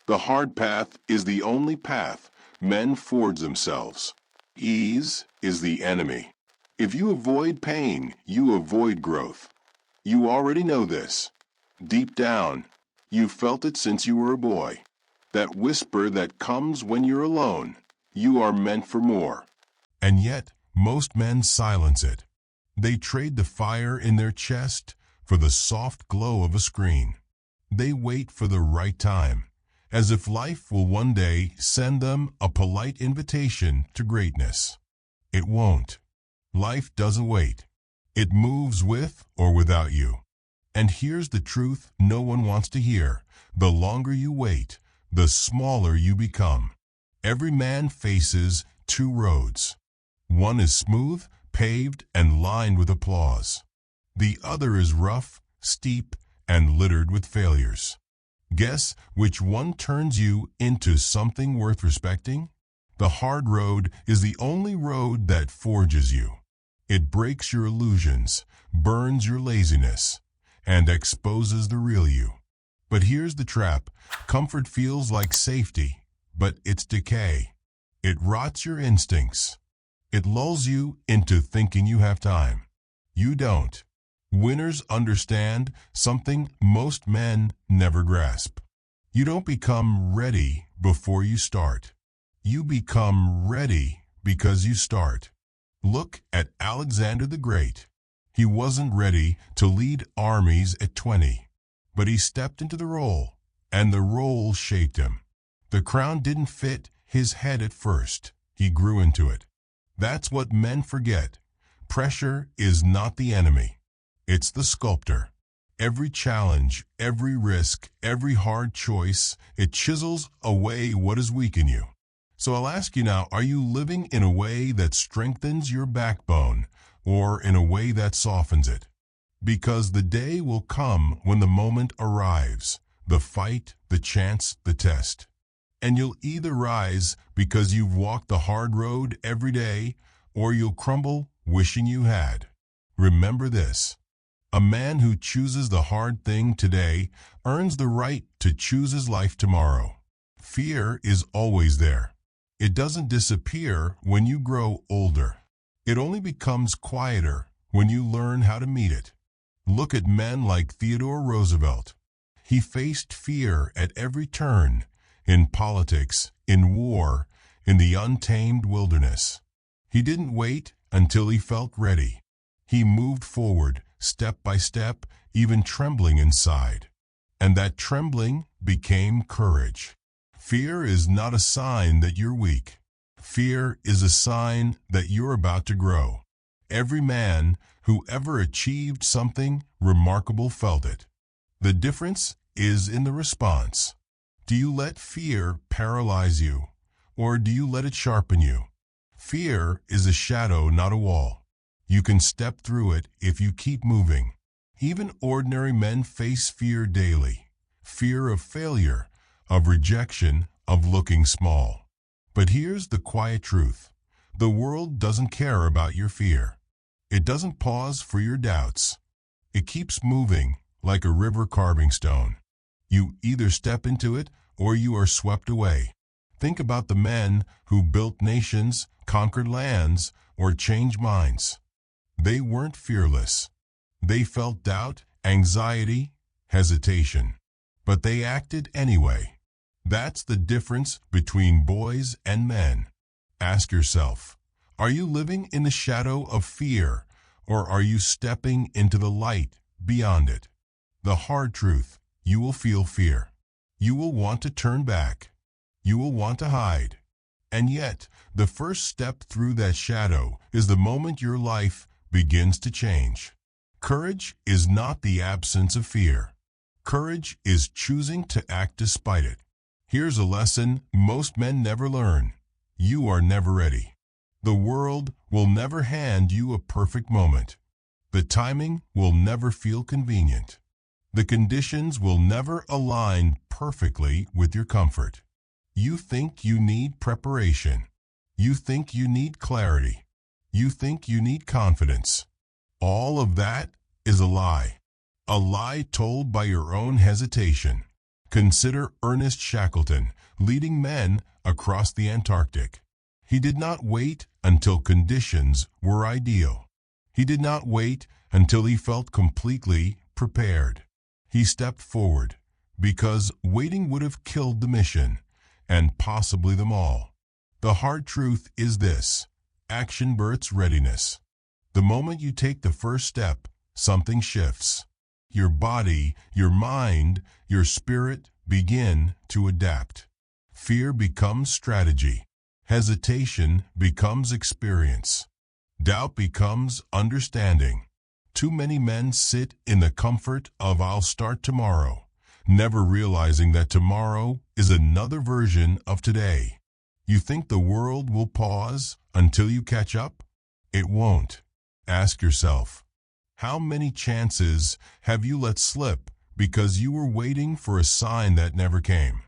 The hard path is the only path men forge themselves. Ease is the enemy. If you avoid pain, you avoid growth. You already know this. Deep down, you've felt it since you were a boy. That whisper that comes when you're alone. You are meant for more. And yet, most men silence it. They trade the fire in their chest for the soft glow of a screen. They wait for the right time, as if life will one day send them a polite invitation to greatness. It won't. Life doesn't wait. It moves with or without you. And here's the truth no one wants to hear. The longer you wait, the smaller you become. Every man faces two roads. One is smooth, paved, and lined with applause. The other is rough, steep, and littered with failures. Guess which one turns you into something worth respecting? The hard road is the only road that forges you. It breaks your illusions, burns your laziness, and exposes the real you. But here's the trap. Comfort feels like safety, but it's decay. It rots your instincts. It lulls you into thinking you have time. You don't. Winners understand something most men never grasp. You don't become ready before you start. You become ready because you start. Look at Alexander the Great. He wasn't ready to lead armies at 20, but he stepped into the role, and the role shaped him. The crown didn't fit his head at first. He grew into it. That's what men forget. Pressure is not the enemy. It's the sculptor. Every challenge, every risk, every hard choice, it chisels away what is weak in you. So I'll ask you now, are you living in a way that strengthens your backbone or in a way that softens it? Because the day will come when the moment arrives, the fight, the chance, the test. And you'll either rise because you've walked the hard road every day, or you'll crumble wishing you had. Remember this. A man who chooses the hard thing today earns the right to choose his life tomorrow. Fear is always there. It doesn't disappear when you grow older. It only becomes quieter when you learn how to meet it. Look at men like Theodore Roosevelt. He faced fear at every turn, in politics, in war, in the untamed wilderness. He didn't wait until he felt ready. He moved forward, step by step, even trembling inside. And that trembling became courage. Fear is not a sign that you're weak. Fear is a sign that you're about to grow. Every man who ever achieved something remarkable felt it. The difference is in the response. Do you let fear paralyze you, or do you let it sharpen you? Fear is a shadow, not a wall. You can step through it if you keep moving. Even ordinary men face fear daily. Fear of failure, of rejection, of looking small. But here's the quiet truth. The world doesn't care about your fear. It doesn't pause for your doubts. It keeps moving like a river carving stone. You either step into it or you are swept away. Think about the men who built nations, conquered lands, or changed minds. They weren't fearless. They felt doubt, anxiety, hesitation. But they acted anyway. That's the difference between boys and men. Ask yourself, are you living in the shadow of fear, or are you stepping into the light beyond it? The hard truth, you will feel fear. You will want to turn back. You will want to hide. And yet, the first step through that shadow is the moment your life begins to change. Courage is not the absence of fear. Courage is choosing to act despite it. Here's a lesson most men never learn. You are never ready. The world will never hand you a perfect moment. The timing will never feel convenient. The conditions will never align perfectly with your comfort. You think you need preparation. You think you need clarity. You think you need confidence. All of that is a lie told by your own hesitation. Consider Ernest Shackleton leading men across the Antarctic. He did not wait until conditions were ideal. He did not wait until he felt completely prepared. He stepped forward because waiting would have killed the mission and possibly them all. The hard truth is this: action births readiness. The moment you take the first step, something shifts. Your body, your mind, your spirit begin to adapt. Fear becomes strategy. Hesitation becomes experience. Doubt becomes understanding. Too many men sit in the comfort of "I'll start tomorrow," never realizing that tomorrow is another version of today. You think the world will pause until you catch up? It won't. Ask yourself, how many chances have you let slip because you were waiting for a sign that never came?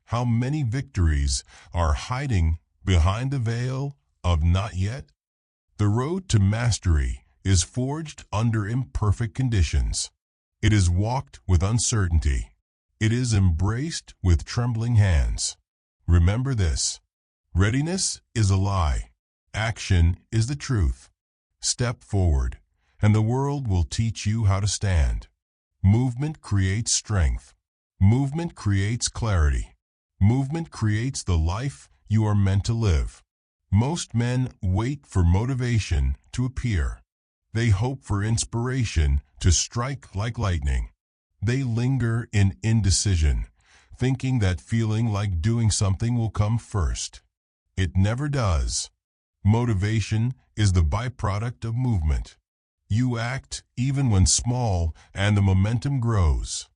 How many victories are hiding behind the veil of not yet? The road to mastery is forged under imperfect conditions. It is walked with uncertainty. It is embraced with trembling hands. Remember this: readiness is a lie. Action is the truth. Step forward, and the world will teach you how to stand. Movement creates strength. Movement creates clarity. Movement creates the life you are meant to live. Most men wait for motivation to appear. They hope for inspiration to strike like lightning. They linger in indecision, thinking that feeling like doing something will come first. It never does. Motivation is the byproduct of movement. You act even when small, and the momentum grows.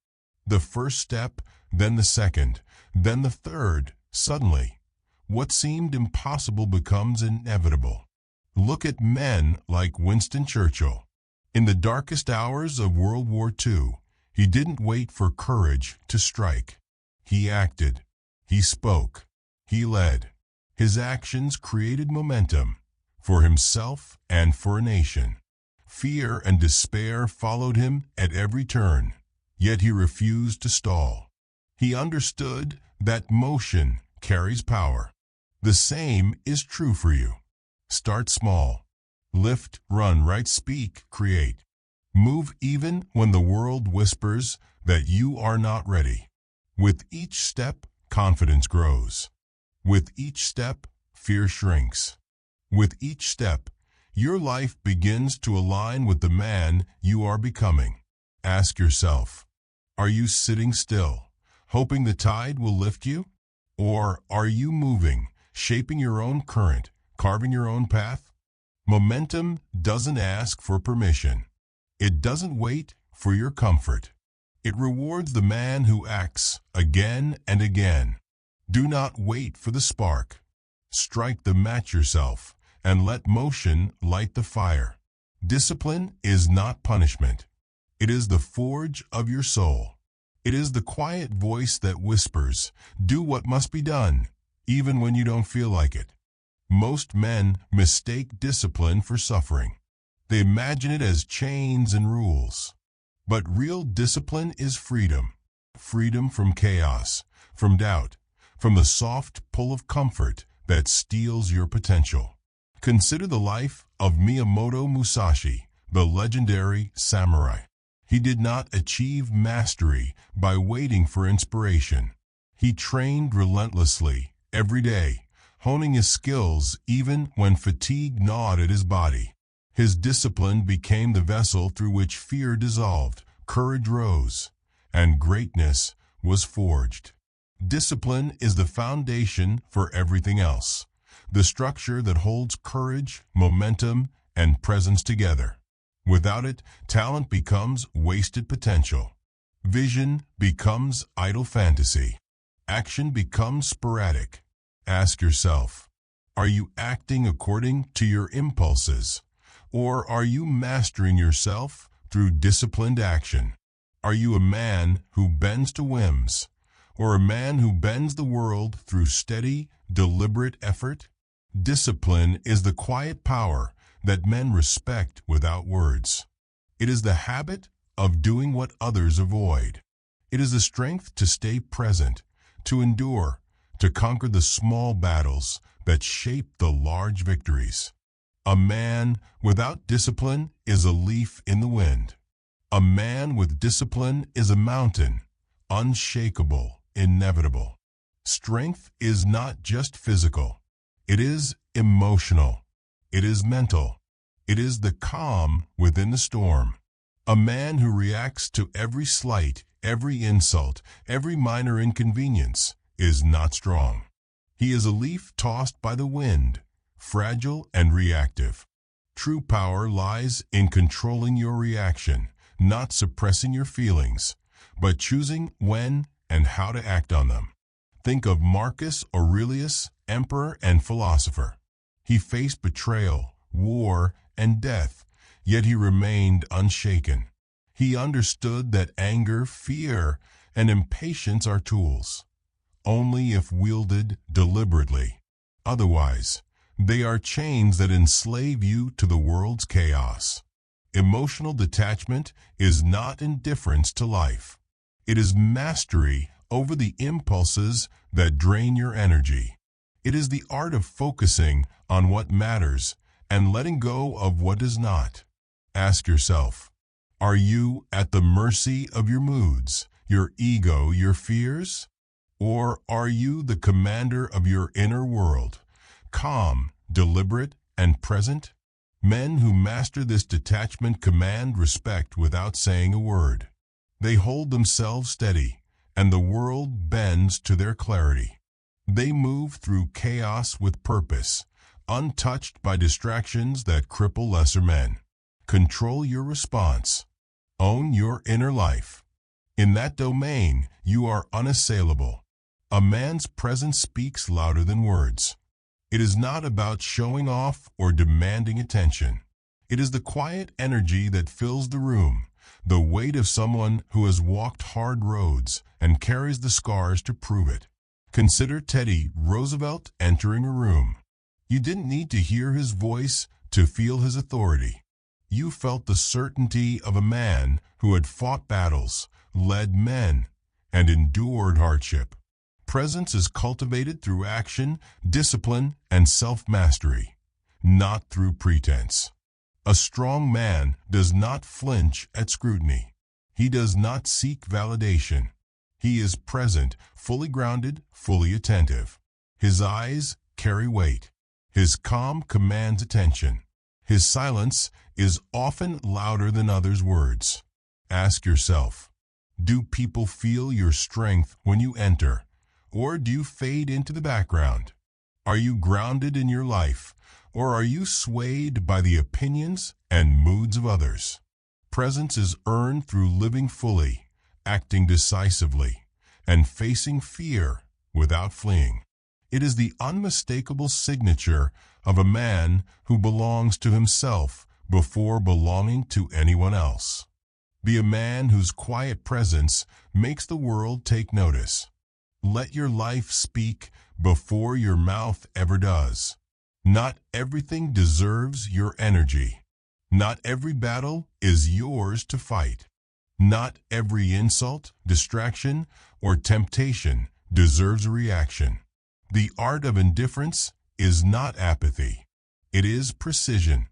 The first step, then the second, then the third. Suddenly, what seemed impossible becomes inevitable. Look at men like Winston Churchill. In the darkest hours of World War II, he didn't wait for courage to strike. He acted. He spoke. He led. His actions created momentum for himself and for a nation. Fear and despair followed him at every turn, yet he refused to stall. He understood that motion carries power. The same is true for you. Start small. Lift, run, write, speak, create. Move even when the world whispers that you are not ready. With each step, confidence grows. With each step, fear shrinks. With each step, your life begins to align with the man you are becoming. Ask yourself, are you sitting still, hoping the tide will lift you? Or are you moving, shaping your own current, carving your own path? Momentum doesn't ask for permission. It doesn't wait for your comfort. It rewards the man who acts again and again. Do not wait for the spark. Strike the match yourself and let motion light the fire. Discipline is not punishment. It is the forge of your soul. It is the quiet voice that whispers, do what must be done, even when you don't feel like it. Most men mistake discipline for suffering. They imagine it as chains and rules. But real discipline is freedom. Freedom from chaos, from doubt, from the soft pull of comfort that steals your potential. Consider the life of Miyamoto Musashi, the legendary samurai. He did not achieve mastery by waiting for inspiration. He trained relentlessly, every day, honing his skills even when fatigue gnawed at his body. His discipline became the vessel through which fear dissolved, courage rose, and greatness was forged. Discipline is the foundation for everything else, the structure that holds courage, momentum, and presence together. Without it, talent becomes wasted potential. Vision becomes idle fantasy. Action becomes sporadic. Ask yourself, are you acting according to your impulses? Or are you mastering yourself through disciplined action? Are you a man who bends to whims, or a man who bends the world through steady, deliberate effort? Discipline is the quiet power that men respect without words. It is the habit of doing what others avoid. It is the strength to stay present, to endure, to conquer the small battles that shape the large victories. A man without discipline is a leaf in the wind. A man with discipline is a mountain, unshakable, inevitable. Strength is not just physical. It is emotional. It is mental. It is the calm within the storm. A man who reacts to every slight, every insult, every minor inconvenience is not strong. He is a leaf tossed by the wind, fragile and reactive. True power lies in controlling your reaction, not suppressing your feelings, but choosing when and how to act on them. Think of Marcus Aurelius, emperor and philosopher. He faced betrayal, war, and death, yet he remained unshaken. He understood that anger, fear, and impatience are tools, only if wielded deliberately. Otherwise, they are chains that enslave you to the world's chaos. Emotional detachment is not indifference to life. It is mastery over the impulses that drain your energy. It is the art of focusing on what matters and letting go of what does not. Ask yourself, are you at the mercy of your moods, your ego, your fears? Or are you the commander of your inner world, calm, deliberate, and present? Men who master this detachment command respect without saying a word. They hold themselves steady, and the world bends to their clarity. They move through chaos with purpose, untouched by distractions that cripple lesser men. Control your response. Own your inner life. In that domain, you are unassailable. A man's presence speaks louder than words. It is not about showing off or demanding attention. It is the quiet energy that fills the room, the weight of someone who has walked hard roads and carries the scars to prove it. Consider Teddy Roosevelt entering a room. You didn't need to hear his voice to feel his authority. You felt the certainty of a man who had fought battles, led men, and endured hardship. Presence is cultivated through action, discipline, and self-mastery, not through pretense. A strong man does not flinch at scrutiny. He does not seek validation. He is present, fully grounded, fully attentive. His eyes carry weight. His calm commands attention. His silence is often louder than others' words. Ask yourself, do people feel your strength when you enter, or do you fade into the background? Are you grounded in your life, or are you swayed by the opinions and moods of others? Presence is earned through living fully, acting decisively, and facing fear without fleeing. It is the unmistakable signature of a man who belongs to himself before belonging to anyone else. Be a man whose quiet presence makes the world take notice. Let your life speak before your mouth ever does. Not everything deserves your energy. Not every battle is yours to fight. Not every insult, distraction, or temptation deserves a reaction. The art of indifference is not apathy. It is precision.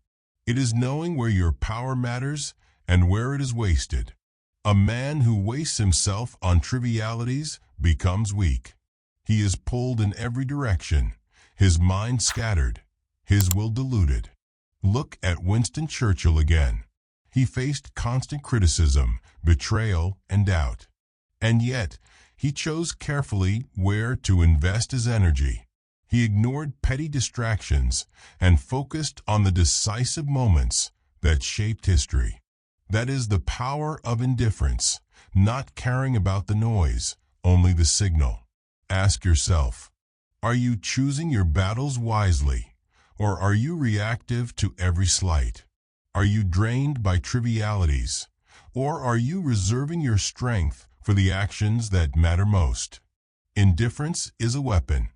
It is knowing where your power matters and where it is wasted. A man who wastes himself on trivialities becomes weak. He is pulled in every direction, his mind scattered, his will diluted. Look at Winston Churchill again. He faced constant criticism, betrayal, and doubt. And yet, he chose carefully where to invest his energy. He ignored petty distractions and focused on the decisive moments that shaped history. That is the power of indifference, not caring about the noise, only the signal. Ask yourself, are you choosing your battles wisely, or are you reactive to every slight? Are you drained by trivialities, or are you reserving your strength for the actions that matter most? Indifference is a weapon.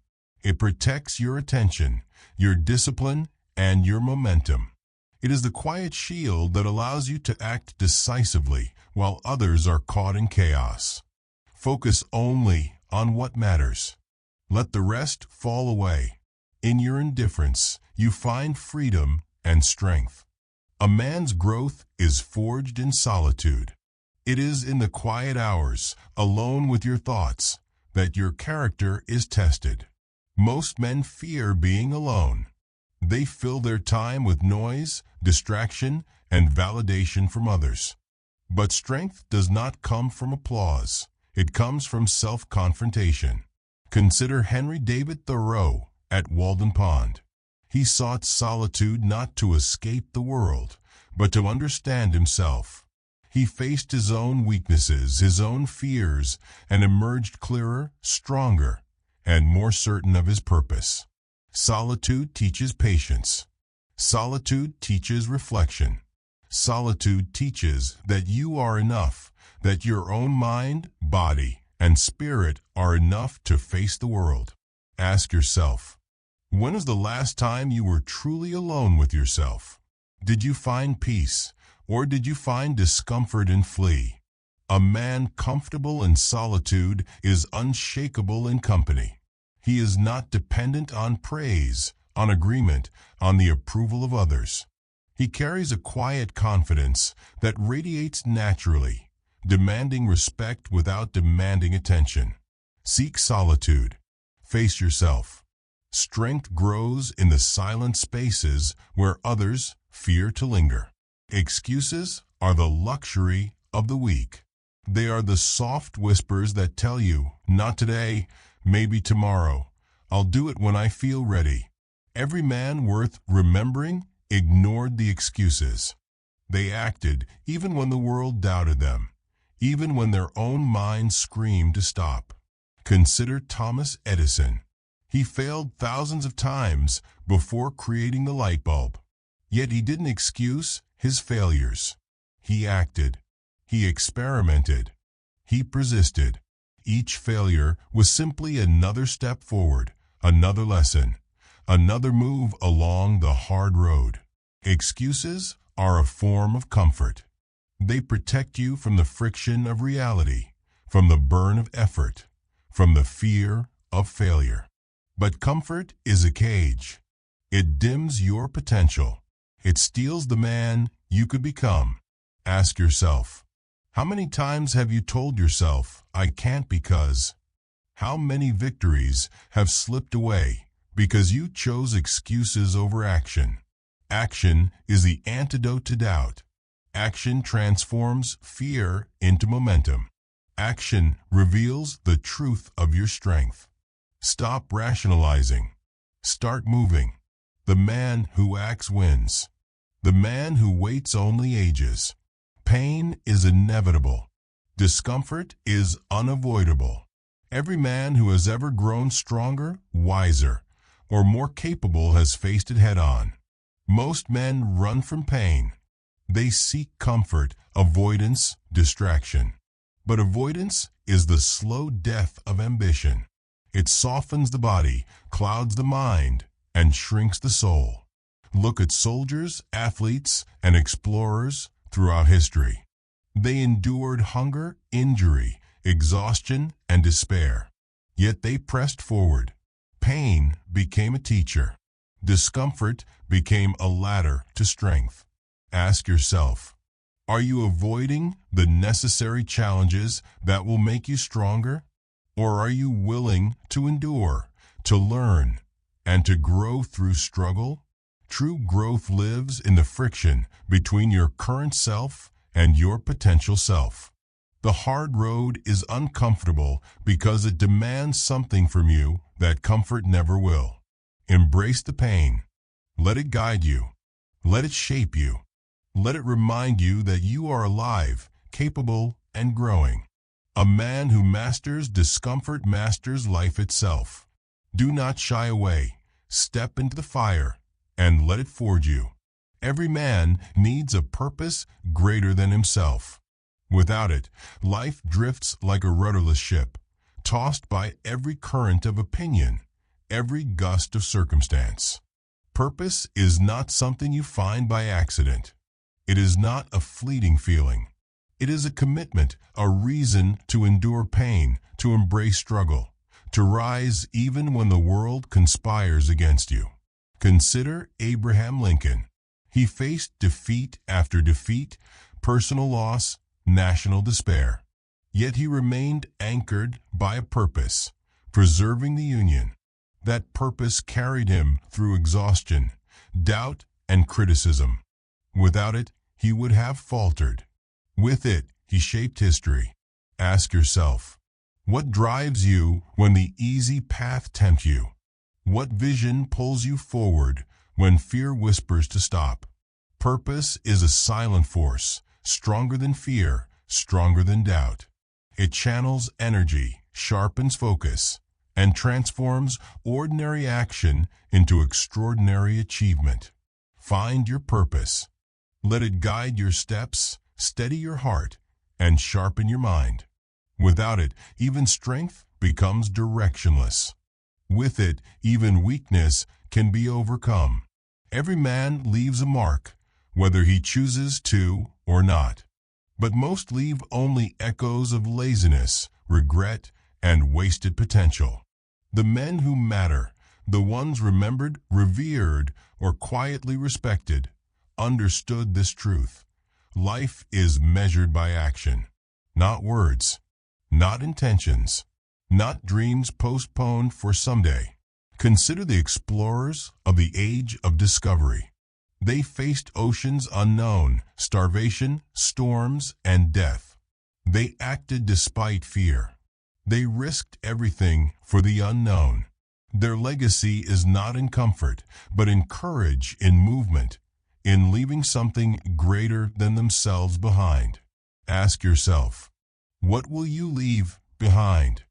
It protects your attention, your discipline, and your momentum. It is the quiet shield that allows you to act decisively while others are caught in chaos. Focus only on what matters. Let the rest fall away. In your indifference, you find freedom and strength. A man's growth is forged in solitude. It is in the quiet hours, alone with your thoughts, that your character is tested. Most men fear being alone. They fill their time with noise, distraction, and validation from others. But strength does not come from applause. It comes from self-confrontation. Consider Henry David Thoreau at Walden Pond. He sought solitude not to escape the world, but to understand himself. He faced his own weaknesses, his own fears, and emerged clearer, stronger, and more certain of his purpose. Solitude teaches patience. Solitude teaches reflection. Solitude teaches that you are enough, that your own mind, body, and spirit are enough to face the world. Ask yourself, when is the last time you were truly alone with yourself? Did you find peace, or did you find discomfort and flee? A man comfortable in solitude is unshakable in company. He is not dependent on praise, on agreement, on the approval of others. He carries a quiet confidence that radiates naturally, demanding respect without demanding attention. Seek solitude. Face yourself. Strength grows in the silent spaces where others fear to linger. Excuses are the luxury of the weak. They are the soft whispers that tell you, not today, maybe tomorrow. I'll do it when I feel ready. Every man worth remembering ignored the excuses. They acted even when the world doubted them, even when their own minds screamed to stop. Consider Thomas Edison. He failed thousands of times before creating the light bulb. Yet he didn't excuse his failures. He acted. He experimented. He persisted. Each failure was simply another step forward, another lesson, another move along the hard road. Excuses are a form of comfort. They protect you from the friction of reality, from the burn of effort, from the fear of failure. But comfort is a cage. It dims your potential. It steals the man you could become. Ask yourself, how many times have you told yourself, I can't because? How many victories have slipped away because you chose excuses over action? Action is the antidote to doubt. Action transforms fear into momentum. Action reveals the truth of your strength. Stop rationalizing. Start moving. The man who acts wins. The man who waits only ages. Pain is inevitable. Discomfort is unavoidable. Every man who has ever grown stronger, wiser, or more capable has faced it head-on. Most men run from pain. They seek comfort, avoidance, distraction. But avoidance is the slow death of ambition. It softens the body, clouds the mind, and shrinks the soul. Look at soldiers, athletes, and explorers throughout history. They endured hunger, injury, exhaustion, and despair. Yet they pressed forward. Pain became a teacher. Discomfort became a ladder to strength. Ask yourself, are you avoiding the necessary challenges that will make you stronger? Or are you willing to endure, to learn, and to grow through struggle? True growth lives in the friction between your current self and your potential self. The hard road is uncomfortable because it demands something from you that comfort never will. Embrace the pain. Let it guide you. Let it shape you. Let it remind you that you are alive, capable, and growing. A man who masters discomfort masters life itself. Do not shy away. Step into the fire and let it forge you. Every man needs a purpose greater than himself. Without it, life drifts like a rudderless ship, tossed by every current of opinion, every gust of circumstance. Purpose is not something you find by accident. It is not a fleeting feeling. It is a commitment, a reason to endure pain, to embrace struggle, to rise even when the world conspires against you. Consider Abraham Lincoln. He faced defeat after defeat, personal loss, national despair. Yet he remained anchored by a purpose, preserving the Union. That purpose carried him through exhaustion, doubt, and criticism. Without it, he would have faltered. With it, he shaped history. Ask yourself, what drives you when the easy path tempts you? What vision pulls you forward when fear whispers to stop? Purpose is a silent force, stronger than fear, stronger than doubt. It channels energy, sharpens focus, and transforms ordinary action into extraordinary achievement. Find your purpose. Let it guide your steps, steady your heart, and sharpen your mind. Without it, even strength becomes directionless. With it, even weakness can be overcome. Every man leaves a mark, whether he chooses to or not. But most leave only echoes of laziness, regret, and wasted potential. The men who matter, the ones remembered, revered, or quietly respected, understood this truth. Life is measured by action, not words, not intentions, not dreams postponed for someday. Consider the explorers of the age of discovery. They faced oceans unknown, starvation, storms, and death. They acted despite fear. They risked everything for the unknown. Their legacy is not in comfort, but in courage, in movement, in leaving something greater than themselves behind. Ask yourself, what will you leave behind?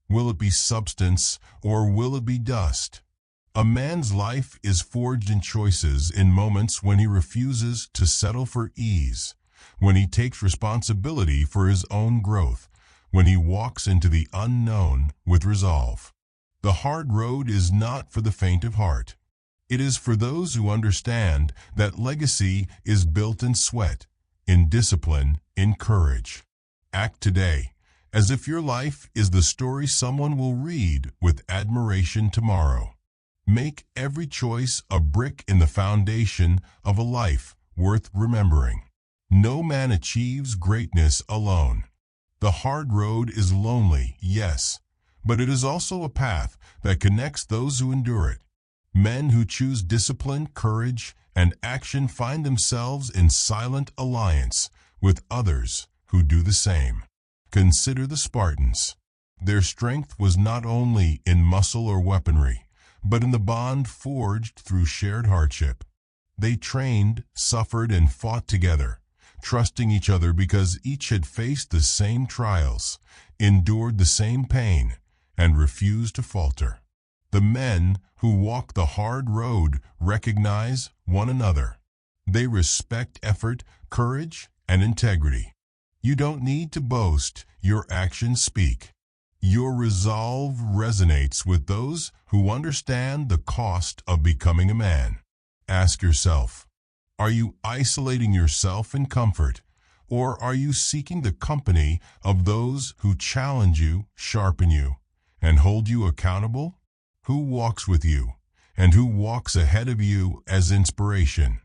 Will it be substance or will it be dust? A man's life is forged in choices, in moments when he refuses to settle for ease, when he takes responsibility for his own growth, when he walks into the unknown with resolve. The hard road is not for the faint of heart. It is for those who understand that legacy is built in sweat, in discipline, in courage. Act today, as if your life is the story someone will read with admiration tomorrow. Make every choice a brick in the foundation of a life worth remembering. No man achieves greatness alone. The hard road is lonely, yes, but it is also a path that connects those who endure it. Men who choose discipline, courage, and action find themselves in silent alliance with others who do the same. Consider the Spartans. Their strength was not only in muscle or weaponry, but in the bond forged through shared hardship. They trained, suffered, and fought together, trusting each other because each had faced the same trials, endured the same pain, and refused to falter. The men who walk the hard road recognize one another. They respect effort, courage, and integrity. You don't need to boast, your actions speak. Your resolve resonates with those who understand the cost of becoming a man. Ask yourself, are you isolating yourself in comfort, or are you seeking the company of those who challenge you, sharpen you, and hold you accountable? Who walks with you, and who walks ahead of you as inspiration?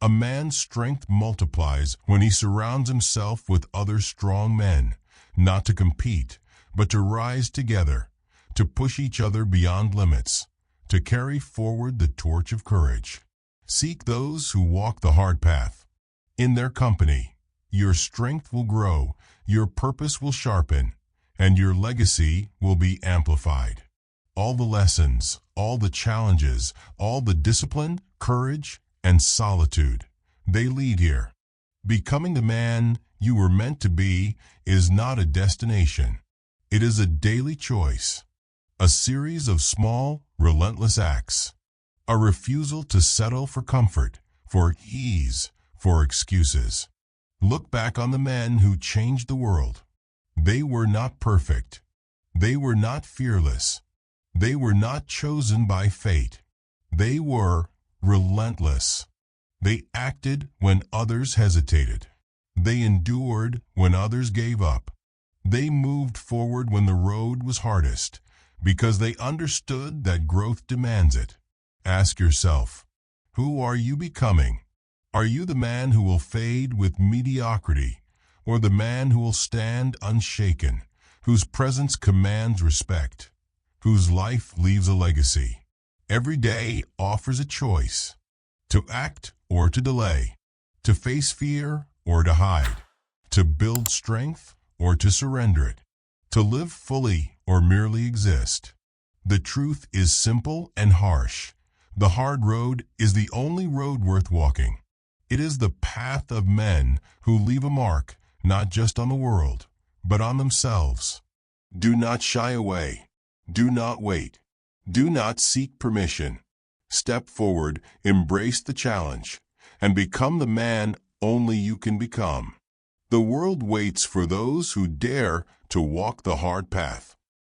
A man's strength multiplies when he surrounds himself with other strong men, not to compete, but to rise together, to push each other beyond limits, to carry forward the torch of courage. Seek those who walk the hard path. In their company, your strength will grow, your purpose will sharpen, and your legacy will be amplified. All the lessons, all the challenges, all the discipline, courage, and solitude, they lead here. Becoming the man you were meant to be is not a destination. It is a daily choice, a series of small, relentless acts, a refusal to settle for comfort, for ease, for excuses. Look back on the men who changed the world. They were not perfect. They were not fearless. They were not chosen by fate. They were relentless. They acted when others hesitated. They endured when others gave up. They moved forward when the road was hardest, because they understood that growth demands it. Ask yourself, who are you becoming? Are you the man who will fade with mediocrity, or the man who will stand unshaken, whose presence commands respect, whose life leaves a legacy? Every day offers a choice, to act or to delay, to face fear or to hide, to build strength or to surrender it, to live fully or merely exist. The truth is simple and harsh. The hard road is the only road worth walking. It is the path of men who leave a mark, not just on the world, but on themselves. Do not shy away. Do not wait. Do not seek permission. Step forward, embrace the challenge, and become the man only you can become. The world waits for those who dare to walk the hard path.